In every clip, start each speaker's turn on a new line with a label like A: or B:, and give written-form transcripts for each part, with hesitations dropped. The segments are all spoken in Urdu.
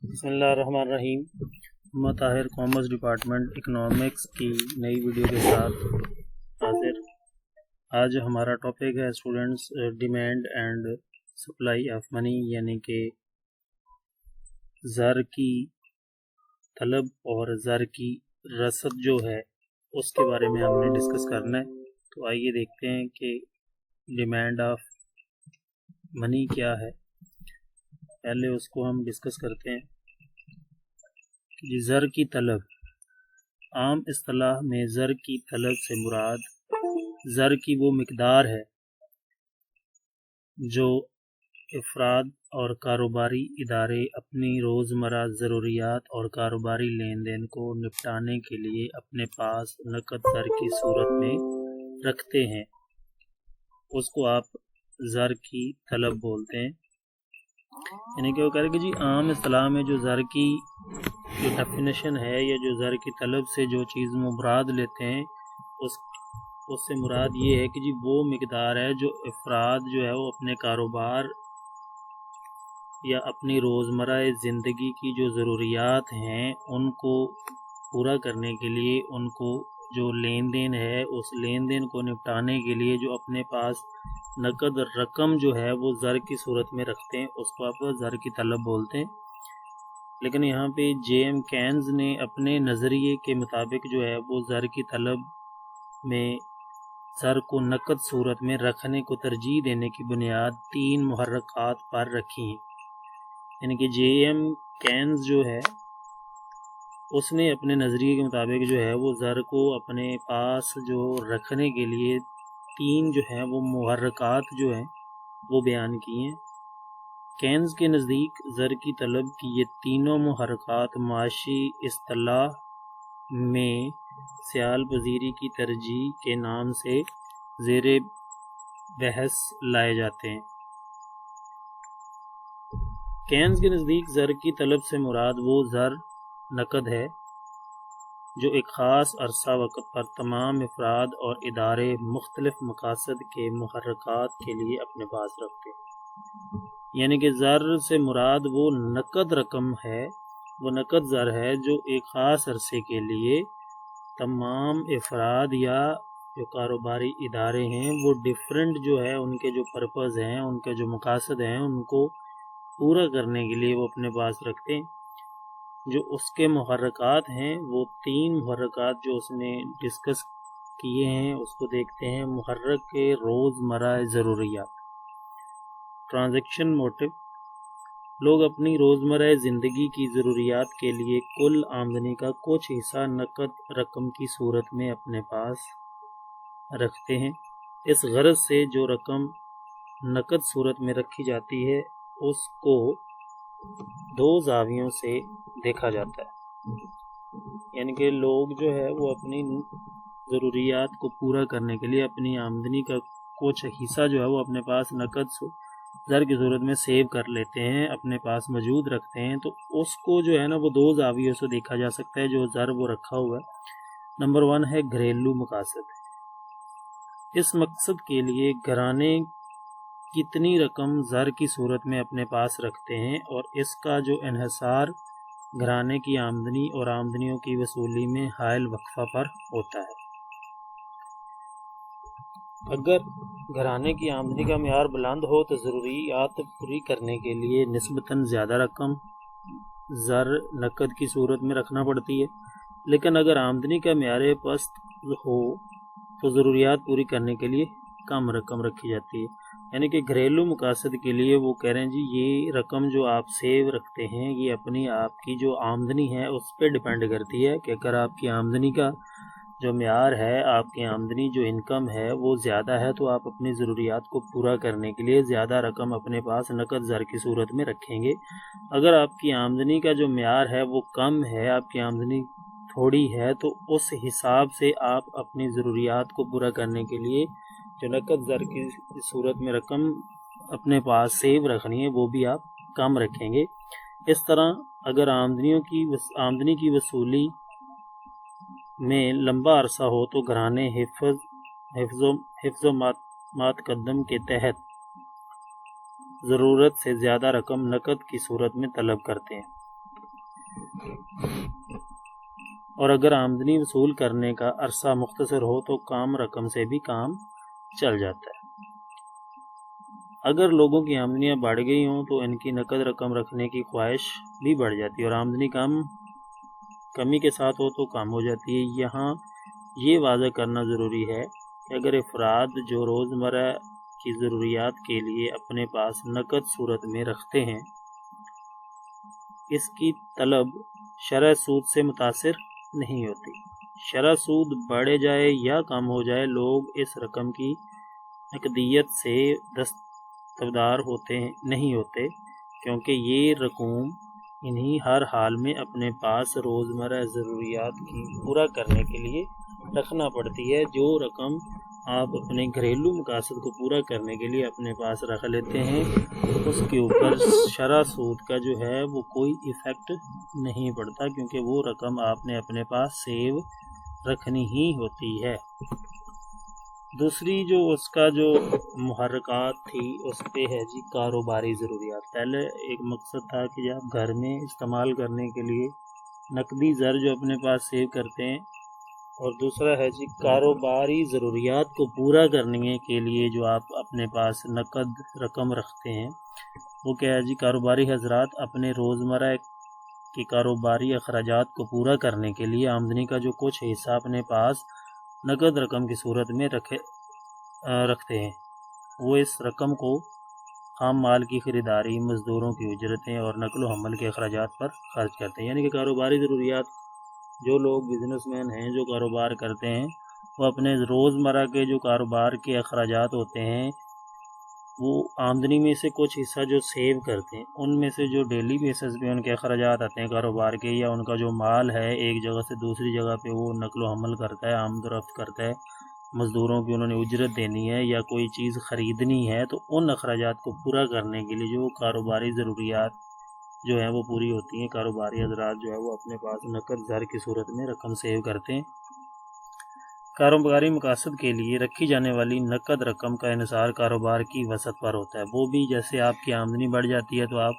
A: بسم اللہ الرحمن الرحیم۔ محمد طاہر، کامرس ڈپارٹمنٹ اکنامکس کی نئی ویڈیو کے ساتھ حاضر۔ آج ہمارا ٹاپک ہے students demand and supply of money, یعنی کہ زر کی طلب اور زر کی رسد جو ہے اس کے بارے میں ہم نے ڈسکس کرنا ہے۔ تو آئیے دیکھتے ہیں کہ ڈیمانڈ آف منی کیا ہے، پہلے اس کو ہم ڈسکس کرتے ہیں۔ زر کی طلب، عام اصطلاح میں زر کی طلب سے مراد زر کی وہ مقدار ہے جو افراد اور کاروباری ادارے اپنی روزمرہ ضروریات اور کاروباری لین دین کو نپٹانے کے لیے اپنے پاس نقد زر کی صورت میں رکھتے ہیں، اس کو آپ زر کی طلب بولتے ہیں۔ یعنی کہ وہ کہہ رہے کہ جی عام اصطلاح میں جو زر کی جو ڈیفینیشن ہے یا جو زر کی طلب سے جو چیز مراد لیتے ہیں اس سے مراد یہ ہے کہ جی وہ مقدار ہے جو افراد جو ہے وہ اپنے کاروبار یا اپنی روزمرہ زندگی کی جو ضروریات ہیں ان کو پورا کرنے کے لیے، ان کو جو لین دین ہے اس لین دین کو نپٹانے کے لیے جو اپنے پاس نقد رقم جو ہے وہ زر کی صورت میں رکھتے ہیں، اس کو آپ زر کی طلب بولتے ہیں۔ لیکن یہاں پہ جے ایم کینز نے اپنے نظریے کے مطابق جو ہے وہ زر کی طلب میں زر کو نقد صورت میں رکھنے کو ترجیح دینے کی بنیاد 3 محرکات پر رکھی ہیں۔ یعنی کہ جے ایم کینز جو ہے اس نے اپنے نظریے کے مطابق جو ہے وہ زر کو اپنے پاس جو رکھنے کے لیے 3 جو ہیں وہ محرکات جو ہیں وہ بیان کی ہیں۔ کینز کے نزدیک زر کی طلب کی یہ تینوں محرکات معاشی اصطلاح میں سیال پذیری کی ترجیح کے نام سے زیر بحث لائے جاتے ہیں۔ کینز کے نزدیک زر کی طلب سے مراد وہ زر نقد ہے جو ایک خاص عرصہ وقت پر تمام افراد اور ادارے مختلف مقاصد کے محرکات کے لیے اپنے پاس رکھتے ہیں۔ یعنی کہ زر سے مراد وہ نقد رقم ہے، وہ نقد زر ہے جو ایک خاص عرصے کے لیے تمام افراد یا جو کاروباری ادارے ہیں وہ ڈیفرنٹ جو ہے ان کے جو پرپز ہیں، ان کے جو مقاصد ہیں ان کو پورا کرنے کے لیے وہ اپنے پاس رکھتے ہیں۔ جو اس کے محرکات ہیں وہ 3 محرکات جو اس نے ڈسکس کیے ہیں اس کو دیکھتے ہیں۔ محرک کے روزمرہ ضروریات، ٹرانزیکشن موٹو، لوگ اپنی روزمرہ زندگی کی ضروریات کے لیے کل آمدنی کا کچھ حصہ نقد رقم کی صورت میں اپنے پاس رکھتے ہیں۔ اس غرض سے جو رقم نقد صورت میں رکھی جاتی ہے اس کو 2 زاویوں سے دیکھا جاتا ہے۔ یعنی کہ لوگ جو ہے وہ اپنی ضروریات کو پورا کرنے کے لیے اپنی آمدنی کا کچھ حصہ جو ہے وہ اپنے پاس نقد زر کی صورت میں سیو کر لیتے ہیں، اپنے پاس موجود رکھتے ہیں۔ تو اس کو جو ہے نا وہ 2 زاویوں سے دیکھا جا سکتا ہے جو زر وہ رکھا ہوا ہے۔ نمبر 1 ہے گھریلو مقاصد۔ اس مقصد کے لیے گھرانے کتنی رقم زر کی صورت میں اپنے پاس رکھتے ہیں اور اس کا جو انحصار گھرانے کی آمدنی اور آمدنیوں کی وصولی میں حائل وقفہ پر ہوتا ہے۔ اگر گھرانے کی آمدنی کا معیار بلند ہو تو ضروریات پوری کرنے کے لیے نسبتاً زیادہ رقم زر نقد کی صورت میں رکھنا پڑتی ہے، لیکن اگر آمدنی کا معیار پست ہو تو ضروریات پوری کرنے کے لیے کم رقم رکھی جاتی ہے۔ یعنی کہ گھریلو مقاصد کے لیے وہ کہہ رہے ہیں جی یہ رقم جو آپ سیو رکھتے ہیں یہ اپنی آپ کی جو آمدنی ہے اس پہ ڈیپینڈ کرتی ہے کہ اگر آپ کی آمدنی کا جو معیار ہے، آپ کی آمدنی جو انکم ہے وہ زیادہ ہے تو آپ اپنی ضروریات کو پورا کرنے کے لیے زیادہ رقم اپنے پاس نقد زر کی صورت میں رکھیں گے۔ اگر آپ کی آمدنی کا جو معیار ہے وہ کم ہے، آپ کی آمدنی تھوڑی ہے، تو اس حساب سے آپ اپنی ضروریات کو پورا کرنے کے لیے جو نقد زر کی صورت میں رقم اپنے پاس سیو رکھنی ہے وہ بھی آپ کم رکھیں گے۔ اس طرح اگر آمدنی کی وصولی میں لمبا عرصہ ہو تو گھرانے حفظ و ماتقدم کے تحت ضرورت سے زیادہ رقم نقد کی صورت میں طلب کرتے ہیں۔ اور اگر آمدنی وصول کرنے کا عرصہ مختصر ہو تو کم رقم سے بھی کام چل جاتا ہے۔ اگر لوگوں کی آمدنیاں بڑھ گئی ہوں تو ان کی نقد رقم رکھنے کی خواہش بھی بڑھ جاتی ہے، اور آمدنی کمی کے ساتھ ہو تو کم ہو جاتی ہے۔ یہاں یہ واضح کرنا ضروری ہے کہ اگر افراد جو روزمرہ کی ضروریات کے لیے اپنے پاس نقد صورت میں رکھتے ہیں، اس کی طلب شرح سود سے متاثر نہیں ہوتی۔ شرح سود بڑھے جائے یا کم ہو جائے، لوگ اس رقم کی نقدیت سے دستبردار نہیں ہوتے، کیونکہ یہ رقوم انہیں ہر حال میں اپنے پاس روزمرہ ضروریات کی پورا کرنے کے لیے رکھنا پڑتی ہے۔ جو رقم آپ اپنے گھریلو مقاصد کو پورا کرنے کے لیے اپنے پاس رکھ لیتے ہیں، اس کے اوپر شرح سود کا جو ہے وہ کوئی ایفیکٹ نہیں پڑتا، کیونکہ وہ رقم آپ نے اپنے پاس سیو رکھنی ہی ہوتی ہے۔ دوسری جو اس کا جو محرکات تھی اس پہ ہے جی کاروباری ضروریات۔ پہلے ایک مقصد تھا کہ آپ گھر میں استعمال کرنے کے لیے نقدی زر جو اپنے پاس سیو کرتے ہیں، اور دوسرا ہے جی کاروباری ضروریات کو پورا کرنے کے لیے جو آپ اپنے پاس نقد رقم رکھتے ہیں، وہ کیا ہے جی کاروباری حضرات اپنے روزمرہ کے کاروباری اخراجات کو پورا کرنے کے لیے آمدنی کا جو کچھ حصہ اپنے پاس نقد رقم کی صورت میں رکھتے ہیں۔ وہ اس رقم کو خام مال کی خریداری، مزدوروں کی اجرتیں اور نقل و حمل کے اخراجات پر خرچ کرتے ہیں۔ یعنی کہ کاروباری ضروریات، جو لوگ بزنس مین ہیں جو کاروبار کرتے ہیں، وہ اپنے روزمرہ کے جو کاروبار کے اخراجات ہوتے ہیں، وہ آمدنی میں سے کچھ حصہ جو سیو کرتے ہیں، ان میں سے جو ڈیلی بیسس پہ ان کے اخراجات آتے ہیں کاروبار کے، یا ان کا جو مال ہے ایک جگہ سے دوسری جگہ پہ وہ نقل و حمل کرتا ہے، آمد و رفت کرتا ہے، مزدوروں کی انہوں نے اجرت دینی ہے یا کوئی چیز خریدنی ہے، تو ان اخراجات کو پورا کرنے کے لیے جو کاروباری ضروریات جو ہیں وہ پوری ہوتی ہیں، کاروباری حضرات جو ہے وہ اپنے پاس نقد زر کی صورت میں رقم سیو کرتے ہیں۔ کاروباری مقاصد کے لیے رکھی جانے والی نقد رقم کا انحصار کاروبار کی وسعت پر ہوتا ہے۔ وہ بھی جیسے آپ کی آمدنی بڑھ جاتی ہے تو آپ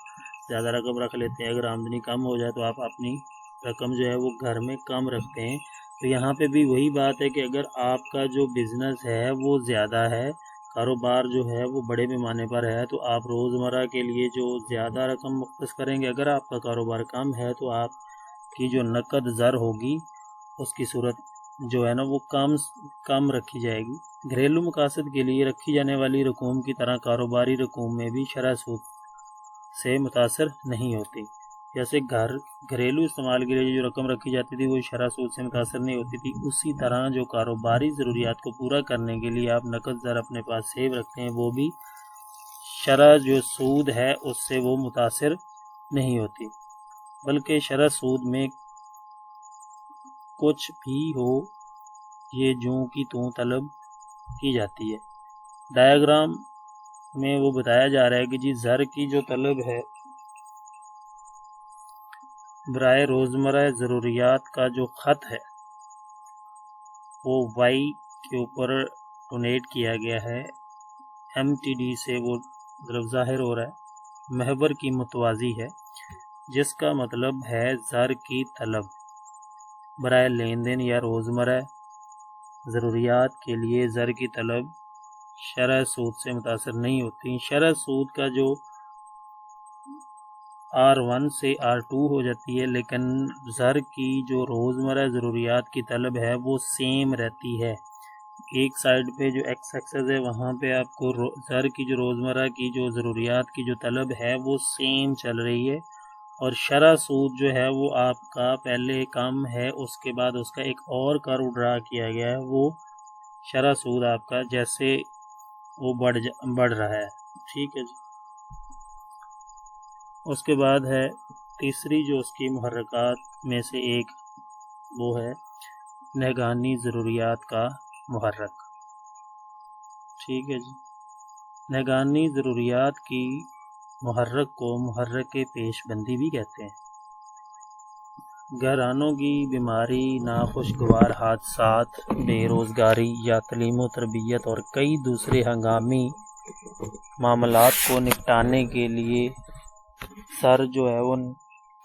A: زیادہ رقم رکھ لیتے ہیں، اگر آمدنی کم ہو جائے تو آپ اپنی رقم جو ہے وہ گھر میں کم رکھتے ہیں۔ تو یہاں پہ بھی وہی بات ہے کہ اگر آپ کا جو بزنس ہے وہ زیادہ ہے، کاروبار جو ہے وہ بڑے پیمانے پر ہے، تو آپ روزمرہ کے لیے جو زیادہ رقم مختص کریں گے۔ اگر آپ کا کاروبار کم ہے تو آپ کی جو نقد زر ہوگی اس کی صورت جو ہے نا وہ کم رکھی جائے گی۔ گھریلو مقاصد کے لیے رکھی جانے والی رقوم کی طرح کاروباری رقوم میں بھی شرح سود سے متاثر نہیں ہوتی۔ جیسے گھریلو استعمال کے لیے جو رقم رکھی جاتی تھی وہ شرح سود سے متاثر نہیں ہوتی تھی، اسی طرح جو کاروباری ضروریات کو پورا کرنے کے لیے آپ نقد زر اپنے پاس سیو رکھتے ہیں، وہ بھی شرح جو سود ہے اس سے وہ متاثر نہیں ہوتی، بلکہ شرح سود میں کچھ بھی ہو یہ جوں کی توں طلب کی جاتی ہے۔ ڈائیگرام میں وہ بتایا جا رہا ہے کہ جی زر کی جو طلب ہے برائے روزمرہ ضروریات کا جو خط ہے وہ وائی کے اوپر ڈونیٹ کیا گیا ہے، ایم ٹی ڈی سے وہ ظاہر ہو رہا ہے، محور کی متوازی ہے، جس کا مطلب ہے زر کی طلب برائے لین دین یا روزمرہ ضروریات کے لیے زر کی طلب شرح سود سے متاثر نہیں ہوتی۔ شرح سود کا جو R1 سے R2 ہو جاتی ہے، لیکن زر کی جو روزمرہ ضروریات کی طلب ہے وہ سیم رہتی ہے۔ ایک سائیڈ پہ جو ایکس ایکسس ہے وہاں پہ آپ کو زر کی جو روزمرہ کی جو ضروریات کی جو طلب ہے وہ سیم چل رہی ہے، اور شرح سود جو ہے وہ آپ کا پہلے کم ہے، اس کے بعد اس کا ایک اور کرو ڈرا کیا گیا ہے، وہ شرح سود آپ کا جیسے وہ بڑھ رہا ہے۔ ٹھیک ہے جی۔ اس کے بعد ہے تیسری جو اس کی محرکات میں سے ایک، وہ ہے نگرانی ضروریات کا محرک۔ ٹھیک ہے جی۔ نگرانی ضروریات کی محرک کو محرک پیش بندی بھی کہتے ہیں۔ گھرانوں کی بیماری، ناخوشگوار حادثات، بے روزگاری یا تعلیم و تربیت اور کئی دوسرے ہنگامی معاملات کو نپٹانے کے لیے سر جو ہے وہ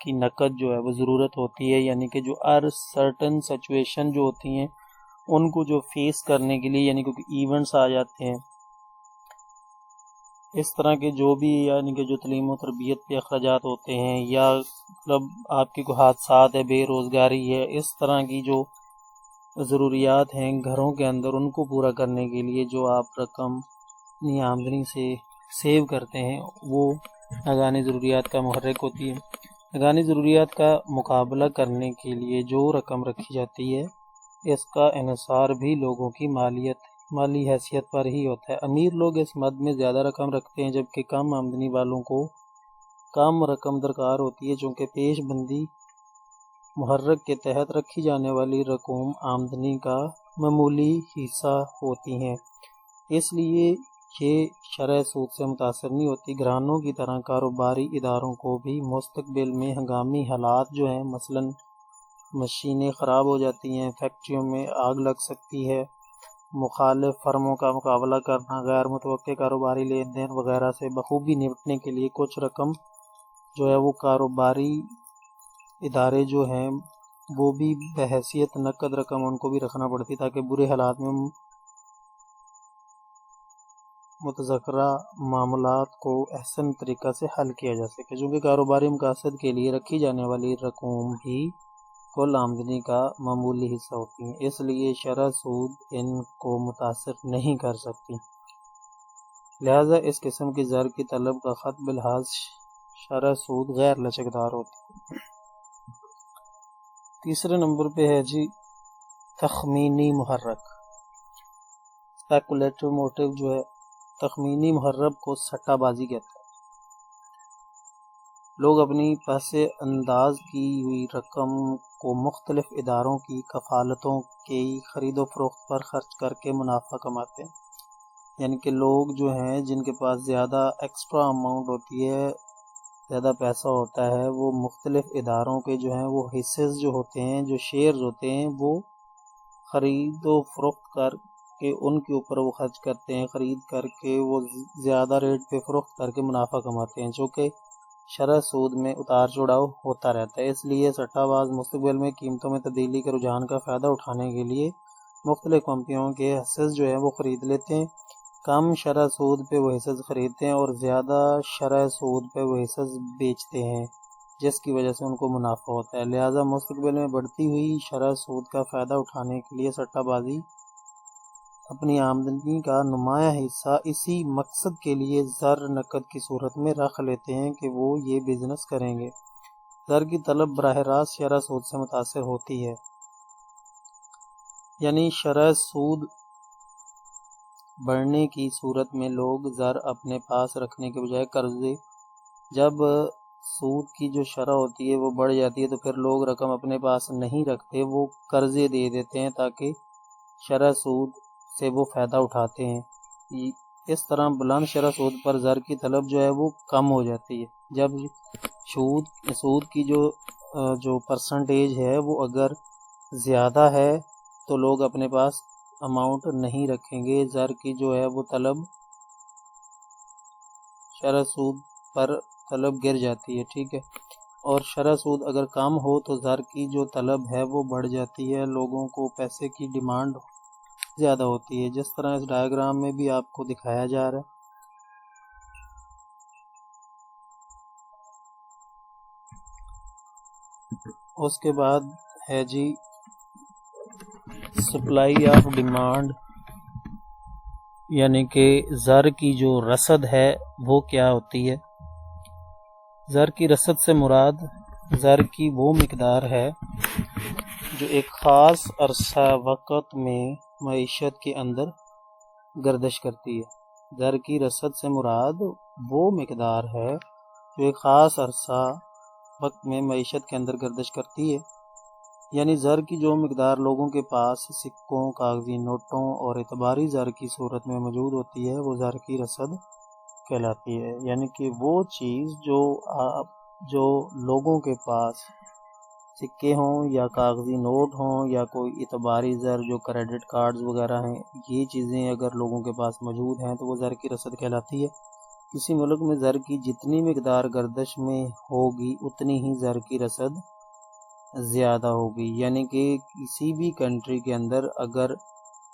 A: کی نقد جو ہے وہ ضرورت ہوتی ہے، یعنی کہ جو ہر سرٹن سچویشن جو ہوتی ہیں ان کو جو فیس کرنے کے لیے، یعنی کہ ایونٹس آ جاتے ہیں، اس طرح کے جو بھی یعنی کہ جو تعلیم و تربیت پہ اخراجات ہوتے ہیں، یا مطلب آپ کی کوئی حادثات ہے، بے روزگاری ہے، اس طرح کی جو ضروریات ہیں گھروں کے اندر، ان کو پورا کرنے کے لیے جو آپ رقم اپنی آمدنی سے سیو کرتے ہیں وہ نگرانی ضروریات کا محرک ہوتی ہے۔ نگرانی ضروریات کا مقابلہ کرنے کے لیے جو رقم رکھی جاتی ہے اس کا انحصار بھی لوگوں کی مالی حیثیت پر ہی ہوتا ہے۔ امیر لوگ اس مد میں زیادہ رقم رکھتے ہیں، جبکہ کم آمدنی والوں کو کم رقم درکار ہوتی ہے، چونکہ پیش بندی محرک کے تحت رکھی جانے والی رقوم آمدنی کا معمولی حصہ ہوتی ہیں، اس لیے یہ شرح سود سے متاثر نہیں ہوتی۔ گھرانوں کی طرح کاروباری اداروں کو بھی مستقبل میں ہنگامی حالات جو ہیں، مثلاً مشینیں خراب ہو جاتی ہیں، فیکٹریوں میں آگ لگ سکتی ہے، مخالف فرموں کا مقابلہ کرنا، غیر متوقع کاروباری لین دین وغیرہ سے بخوبی نمٹنے کے لیے کچھ رقم جو ہے وہ کاروباری ادارے جو ہیں وہ بھی بحیثیت نقد رقم ان کو بھی رکھنا پڑتی، تاکہ برے حالات میں متذکرہ معاملات کو احسن طریقہ سے حل کیا جا سکے، چونکہ کاروباری مقاصد کے لیے رکھی جانے والی رقوم بھی کل آمدنی کا معمولی حصہ ہوتی ہیں، اس لیے شرح سود ان کو متاثر نہیں کر سکتی۔ لہذا اس قسم کی زر کی طلب کا خط بلحاظ شرح سود غیر لچکدار ہوتی ہے۔ تیسرے نمبر پہ ہے جی تخمینی محرک، اسپیکولیٹو موٹیو جو ہے۔ تخمینی محرک کو سٹہ بازی کہتے ہیں۔ لوگ اپنی پس انداز کی ہوئی رقم کو مختلف اداروں کی کفالتوں کی خرید و فروخت پر خرچ کر کے منافع کماتے ہیں، یعنی کہ لوگ جو ہیں جن کے پاس زیادہ ایکسٹرا اماؤنٹ ہوتی ہے، زیادہ پیسہ ہوتا ہے، وہ مختلف اداروں کے جو ہیں وہ حصص جو ہوتے ہیں، جو شیئرز ہوتے ہیں، وہ خرید و فروخت کر کہ ان کے اوپر وہ خرچ کرتے ہیں، خرید کر کے وہ زیادہ ریٹ پہ فروخت کر کے منافع کماتے ہیں، جو کہ شرح سود میں اتار چڑھاؤ ہوتا رہتا ہے۔ اس لیے سٹہ باز مستقبل میں قیمتوں میں تبدیلی کے رجحان کا فائدہ اٹھانے کے لیے مختلف کمپنیوں کے حصص جو ہیں وہ خرید لیتے ہیں، کم شرح سود پہ وہ حصص خریدتے ہیں اور زیادہ شرح سود پہ وہ حصص بیچتے ہیں، جس کی وجہ سے ان کو منافع ہوتا ہے۔ لہذا مستقبل میں بڑھتی ہوئی شرح سود کا فائدہ اٹھانے کے لیے سٹہ بازی اپنی آمدنی کا نمایاں حصہ اسی مقصد کے لیے زر نقد کی صورت میں رکھ لیتے ہیں کہ وہ یہ بزنس کریں گے۔ زر کی طلب براہ راست شرح سود سے متاثر ہوتی ہے، یعنی شرح سود بڑھنے کی صورت میں لوگ زر اپنے پاس رکھنے کے بجائے قرضے، جب سود کی جو شرح ہوتی ہے وہ بڑھ جاتی ہے تو پھر لوگ رقم اپنے پاس نہیں رکھتے، وہ قرضے دے دیتے ہیں تاکہ شرح سود سے وہ فائدہ اٹھاتے ہیں۔ اس طرح بلند شرح سود پر زر کی طلب جو ہے وہ کم ہو جاتی ہے۔ جب سود کی جو پرسنٹیج ہے وہ اگر زیادہ ہے تو لوگ اپنے پاس اماؤنٹ نہیں رکھیں گے، زر کی جو ہے وہ طلب شرح سود پر طلب گر جاتی ہے، ٹھیک ہے، اور شرح سود اگر کم ہو تو زر کی جو طلب ہے وہ بڑھ جاتی ہے، لوگوں کو پیسے کی ڈیمانڈ زیادہ ہوتی ہے، جس طرح اس ڈائیگرام میں بھی آپ کو دکھایا جا رہا ہے۔ اس کے بعد ہے جی سپلائی آف ڈیمانڈ، یعنی کہ زر کی جو رسد ہے وہ کیا ہوتی ہے۔ زر کی رسد سے مراد زر کی وہ مقدار ہے جو ایک خاص عرصہ وقت میں معیشت کے اندر گردش کرتی ہے۔ زر کی رسد سے مراد وہ مقدار ہے جو ایک خاص عرصہ وقت میں معیشت کے اندر گردش کرتی ہے، یعنی زر کی جو مقدار لوگوں کے پاس سکوں، کاغذی نوٹوں اور اعتباری زر کی صورت میں موجود ہوتی ہے وہ زر کی رسد کہلاتی ہے، یعنی کہ وہ چیز جو لوگوں کے پاس سکے ہوں یا کاغذی نوٹ ہوں یا کوئی اعتباری زر جو کریڈٹ کارڈز وغیرہ ہیں، یہ چیزیں اگر لوگوں کے پاس موجود ہیں تو وہ زر کی رسد کہلاتی ہے۔ کسی ملک میں زر کی جتنی مقدار گردش میں ہوگی اتنی ہی زر کی رسد زیادہ ہوگی، یعنی کہ کسی بھی کنٹری کے اندر اگر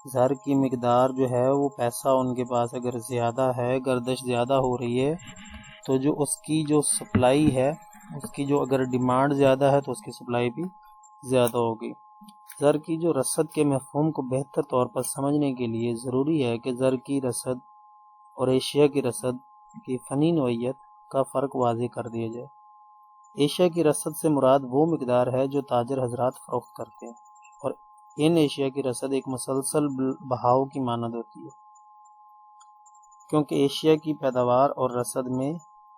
A: زر کی مقدار جو ہے وہ پیسہ ان کے پاس اگر زیادہ ہے، گردش زیادہ ہو رہی ہے، تو جو اس کی جو سپلائی ہے، اس کی جو اگر ڈیمانڈ زیادہ ہے تو اس کی سپلائی بھی زیادہ ہوگی۔ زر کی جو رسد کے مفہوم کو بہتر طور پر سمجھنے کے لیے ضروری ہے کہ زر کی رسد اور ایشیا کی رسد کی فنی نوعیت کا فرق واضح کر دیا جائے۔ ایشیا کی رسد سے مراد وہ مقدار ہے جو تاجر حضرات فروخت کرتے ہیں، اور ان ایشیا کی رسد ایک مسلسل بہاؤ کی مانند ہوتی ہے، کیونکہ ایشیا کی پیداوار اور رسد میں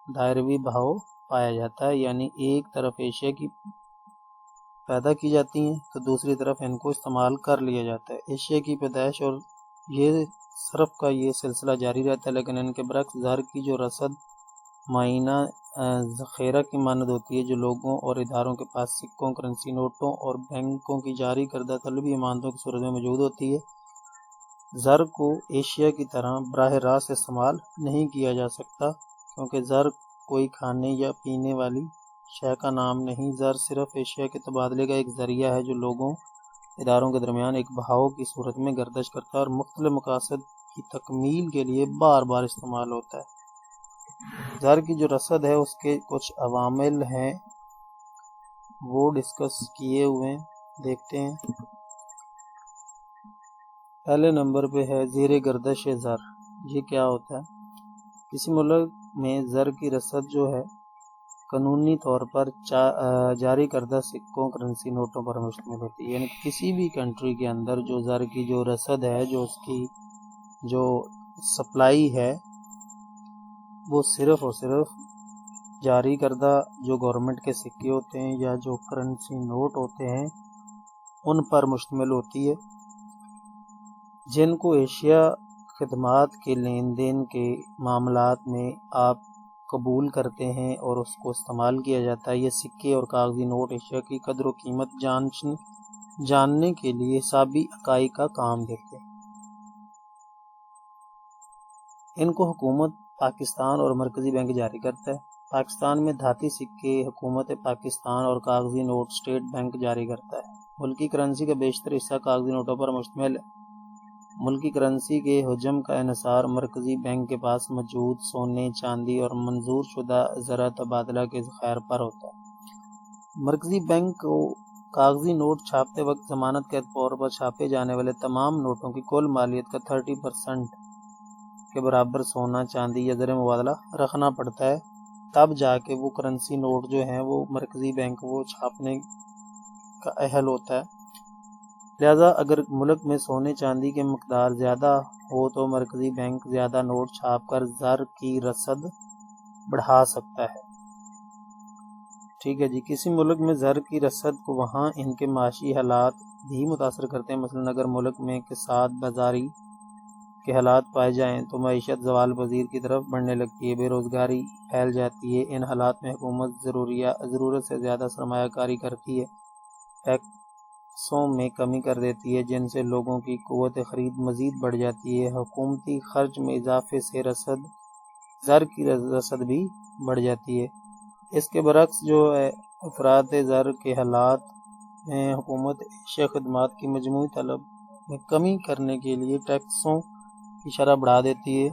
A: دائروی بہاؤ پایا جاتا ہے، یعنی ایک طرف ایشیا کی پیدا کی جاتی ہیں تو دوسری طرف ان کو استعمال کر لیا جاتا ہے۔ ایشیا کی پیدائش اور یہ صرف کا یہ سلسلہ جاری رہتا ہے، لیکن ان کے برعکس زر کی جو رسد معینہ ذخیرہ کی مانند ہوتی ہے، جو لوگوں اور اداروں کے پاس سکوں، کرنسی نوٹوں اور بینکوں کی جاری کردہ طلبی امانتوں کی صورت میں موجود ہوتی ہے۔ زر کو ایشیا کی طرح براہ راست استعمال نہیں کیا جا سکتا، کیونکہ زر کوئی کھانے یا پینے والی شے کا نام نہیں۔ زر صرف ایشیا کے تبادلے کا ایک ذریعہ ہے جو لوگوں اداروں کے درمیان ایک بہاؤ کی صورت میں گردش کرتا ہے اور مختلف مقاصد کی تکمیل کے لیے بار بار استعمال ہوتا ہے۔ زر کی جو رسد ہے اس کے کچھ عوامل ہیں، وہ ڈسکس کیے ہوئے دیکھتے ہیں۔ پہلے نمبر پہ ہے زیر گردش زر۔ یہ کیا ہوتا ہے؟ کسی ملک میں زر کی رسد جو ہے قانونی طور پر جاری کردہ سکوں، کرنسی نوٹوں پر مشتمل ہوتی ہے، یعنی کسی بھی کنٹری کے اندر جو زر کی جو رسد ہے، جو اس کی جو سپلائی ہے، وہ صرف اور صرف جاری کردہ جو گورنمنٹ کے سکے ہوتے ہیں یا جو کرنسی نوٹ ہوتے ہیں ان پر مشتمل ہوتی ہے، جن کو ایشیا خدمات کے لین دین کے معاملات میں آپ قبول کرتے ہیں اور اس کو استعمال کیا جاتا ہے۔ یہ سکے اور کاغذی نوٹ ایشیا کی قدر و قیمت جاننے کے لیے حسابی اکائی کا کام دیتے ہیں۔ ان کو حکومت پاکستان اور مرکزی بینک جاری کرتا ہے۔ پاکستان میں دھاتی سکے حکومت پاکستان اور کاغذی نوٹ اسٹیٹ بینک جاری کرتا ہے۔ ملکی کرنسی کا بیشتر حصہ کاغذی نوٹوں پر مشتمل ہے۔ ملکی کرنسی کے حجم کا انحصار مرکزی بینک کے پاس موجود سونے، چاندی اور منظور شدہ زر تبادلہ کے ذخائر پر ہوتا ہے۔ مرکزی بینک کو کاغذی نوٹ چھاپتے وقت ضمانت کے طور پر چھاپے جانے والے تمام نوٹوں کی کل مالیت کا 30% کے برابر سونا، چاندی یا زر مبادلہ رکھنا پڑتا ہے، تب جا کے وہ کرنسی نوٹ جو ہیں وہ مرکزی بینک وہ چھاپنے کا اہل ہوتا ہے۔ لہذا اگر ملک میں سونے چاندی کی مقدار زیادہ ہو تو مرکزی بینک زیادہ نوٹ چھاپ کر زر کی رسد بڑھا سکتا ہے۔ ٹھیک ہے جی۔ کسی ملک میں زر کی رسد کو وہاں ان کے معاشی حالات بھی متاثر کرتے ہیں۔ مثلا اگر ملک میں کساد بازاری کے حالات پائے جائیں تو معیشت زوال پذیر کی طرف بڑھنے لگتی ہے، بے روزگاری پھیل جاتی ہے۔ ان حالات میں حکومت ضرورت سے زیادہ سرمایہ کاری کرتی ہے، ٹیکسوں میں کمی کر دیتی ہے، جن سے لوگوں کی قوت خرید مزید بڑھ جاتی ہے۔ حکومتی خرچ میں اضافے سے زر کی رسد بھی بڑھ جاتی ہے۔ اس کے برعکس جو ہے افراط زر کے حالات میں حکومت ایشیا خدمات کی مجموعی طلب میں کمی کرنے کے لیے ٹیکسوں کی شرح بڑھا دیتی ہے۔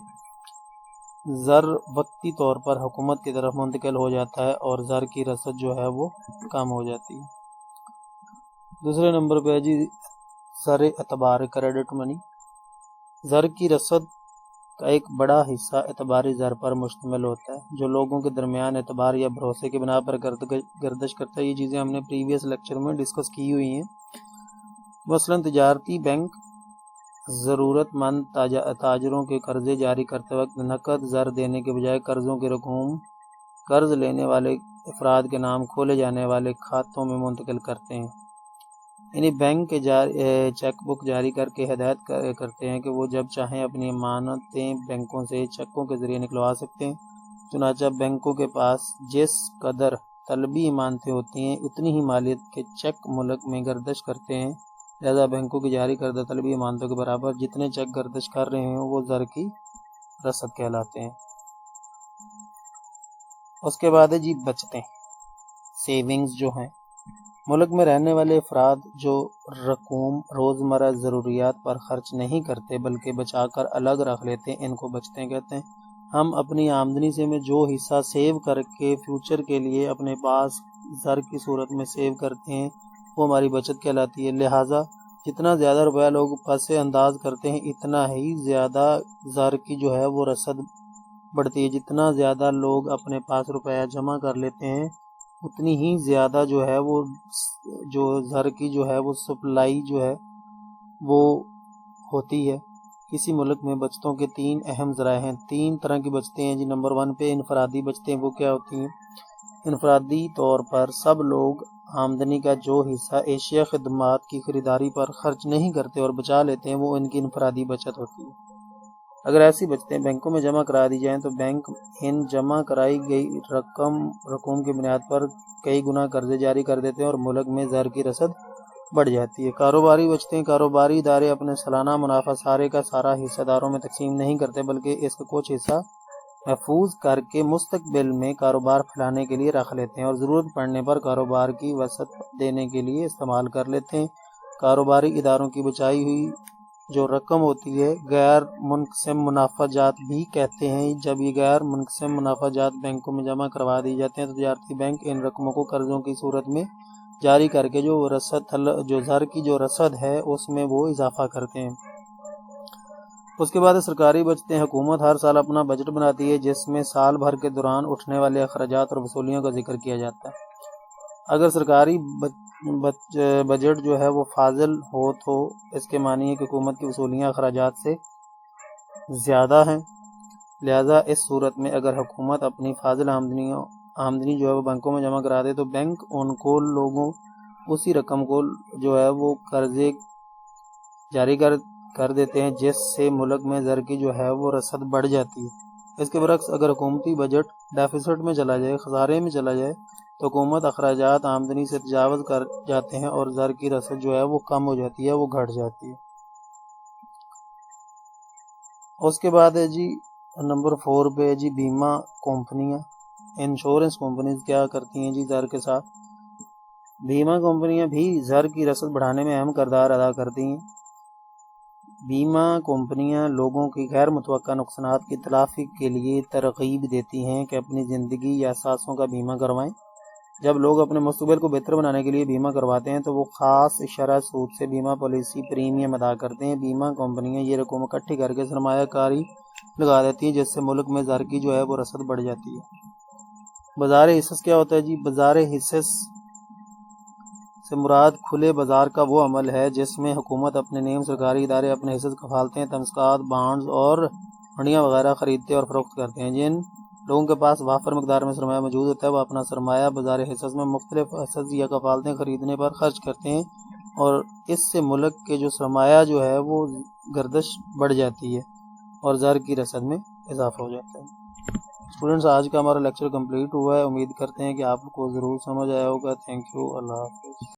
A: زر وقتی طور پر حکومت کی طرف منتقل ہو جاتا ہے اور زر کی رسد جو ہے وہ کم ہو جاتی ہے۔ دوسرے نمبر پہ ہے جی زر اعتبار کریڈٹ منی۔ زر کی رسد کا ایک بڑا حصہ اعتباری زر پر مشتمل ہوتا ہے، جو لوگوں کے درمیان اعتبار یا بھروسے کی بنا پر گردش کرتا ہے۔ یہ چیزیں ہم نے پریویس لیکچر میں ڈسکس کی ہوئی ہیں۔ مثلا تجارتی بینک ضرورت مند تاجروں کے قرضے جاری کرتے وقت نقد زر دینے کے بجائے قرضوں کی رقوم قرض لینے والے افراد کے نام کھولے جانے والے کھاتوں میں منتقل کرتے ہیں۔ انہیں بینک کے چیک بک جاری کر کے ہدایت کرتے ہیں کہ وہ جب چاہیں اپنی امانتیں بینکوں سے چیکوں کے ذریعے نکلوا سکتے ہیں۔ چنانچہ بینکوں کے پاس جس قدر طلبی امانتیں ہوتی ہیں اتنی ہی مالیت کے چیک ملک میں گردش کرتے ہیں، لہذا بینکوں کی جاری کردہ طلبی امانتوں کے برابر جتنے چیک گردش کر رہے ہیں وہ زر کی رسد کہلاتے ہیں۔ اس کے بعد ہے جی بچتیں، سیونگز جو ہیں۔ ملک میں رہنے والے افراد جو رقوم روزمرہ ضروریات پر خرچ نہیں کرتے بلکہ بچا کر الگ رکھ لیتے ہیں، ان کو بچتیں کہتے ہیں۔ ہم اپنی آمدنی سے میں جو حصہ سیو کر کے فیوچر کے لیے اپنے پاس زر کی صورت میں سیو کرتے ہیں وہ ہماری بچت کہلاتی ہے۔ لہٰذا جتنا زیادہ روپیہ لوگ پس انداز کرتے ہیں اتنا ہی زیادہ زر کی جو ہے وہ رسد بڑھتی ہے۔ جتنا زیادہ لوگ اپنے پاس روپیہ جمع کر لیتے ہیں اتنی ہی زیادہ جو ہے وہ جو زر کی جو ہے وہ سپلائی جو ہے وہ ہوتی ہے۔ کسی ملک میں بچتوں کے 3 اہم ذرائع ہیں۔ 3 طرح کی بچتیں ہیں جی۔ نمبر 1 پہ انفرادی بچتیں، وہ کیا ہوتی ہیں؟ انفرادی طور پر سب لوگ آمدنی کا جو حصہ اشیاء خدمات کی خریداری پر خرچ نہیں کرتے اور بچا لیتے ہیں وہ ان کی انفرادی بچت ہوتی ہے۔ اگر ایسی بچتیں بینکوں میں جمع کرا دی جائیں تو بینک ان جمع کرائی گئی رقوم کی بنیاد پر کئی گنا قرضے جاری کر دیتے ہیں اور ملک میں زر کی رسد بڑھ جاتی ہے۔ کاروباری بچتیں، کاروباری ادارے اپنے سالانہ منافع سارے کا سارا حصہ داروں میں تقسیم نہیں کرتے بلکہ اس کا کچھ حصہ محفوظ کر کے مستقبل میں کاروبار پھیلانے کے لیے رکھ لیتے ہیں اور ضرورت پڑنے پر کاروبار کی وسعت دینے کے لیے استعمال کر لیتے ہیں۔ کاروباری اداروں کی بچائی ہوئی جو رقم ہوتی ہے غیر منقسم منافع جات بھی کہتے ہیں۔ جب یہ غیر منقسم منافع جات بینکوں میں جمع کروا دی جاتے ہیں تو تجارتی بینک ان رقموں کو قرضوں کی صورت میں جاری کر کے جو زر کی جو رسد ہے اس میں وہ اضافہ کرتے ہیں۔ اس کے بعد سرکاری بچتیں۔ حکومت ہر سال اپنا بجٹ بناتی ہے جس میں سال بھر کے دوران اٹھنے والے اخراجات اور وصولیوں کا ذکر کیا جاتا ہے۔ اگر سرکاری بجٹ جو ہے وہ فاضل ہو تو اس کے معنی ہے کہ حکومت کی وصولیاں اخراجات سے زیادہ ہیں۔ لہذا اس صورت میں اگر حکومت اپنی فاضل آمدنی جو ہے وہ بینکوں میں جمع کرا دے تو بینک ان کو لوگوں اسی رقم کو جو ہے وہ قرضے جاری کر دیتے ہیں جس سے ملک میں زر کی جو ہے وہ رسد بڑھ جاتی ہے۔ اس کے برعکس اگر حکومتی بجٹ ڈیفیسٹ میں چلا جائے، خسارے میں چلا جائے تو حکومت اخراجات آمدنی سے تجاوز کر جاتے ہیں اور زر کی رسد جو ہے وہ کم ہو جاتی ہے، وہ گھٹ جاتی ہے۔ اس کے بعد ہے جی نمبر 4 پہ جی بیمہ کمپنیاں۔ انشورنس کمپنیز کیا کرتی ہیں جی زر کے ساتھ؟ بیمہ کمپنیاں بھی زر کی رسد بڑھانے میں اہم کردار ادا کرتی ہیں۔ بیمہ کمپنیاں لوگوں کی غیر متوقع نقصانات کی تلافی کے لیے ترغیب دیتی ہیں کہ اپنی زندگی یا اثاثوں کا بیمہ کروائیں۔ جب لوگ اپنے مستقبل کو بہتر بنانے کے لیے بیمہ کرواتے ہیں تو وہ خاص شرح سود سے بیمہ پالیسی پریمیم ادا کرتے ہیں۔ بیمہ کمپنیاں یہ رقم اکٹھی کر کے سرمایہ کاری لگا دیتی ہیں جس سے ملک میں زر کی جو ہے وہ رسد بڑھ جاتی ہے۔ بازار حصص کیا ہوتا ہے جی؟ بازار حصص سے مراد کھلے بازار کا وہ عمل ہے جس میں حکومت اپنے نیم سرکاری ادارے اپنے حصص کفالتیں، تمسکات، بانڈز اور ہنڈیاں وغیرہ خریدتے اور فروخت کرتے ہیں۔ جن لوگوں کے پاس وافر مقدار میں سرمایہ موجود ہوتا ہے وہ اپنا سرمایہ بازار حصص میں مختلف حصص یا کفالتیں خریدنے پر خرچ کرتے ہیں اور اس سے ملک کے جو سرمایہ جو ہے وہ گردش بڑھ جاتی ہے اور زر کی رسد میں اضافہ ہو جاتا ہے۔ اسٹوڈنٹس آج کا ہمارا لیکچر کمپلیٹ ہوا ہے، امید کرتے ہیں کہ آپ کو ضرور سمجھ آیا ہوگا۔ تھینک یو، اللہ حافظ۔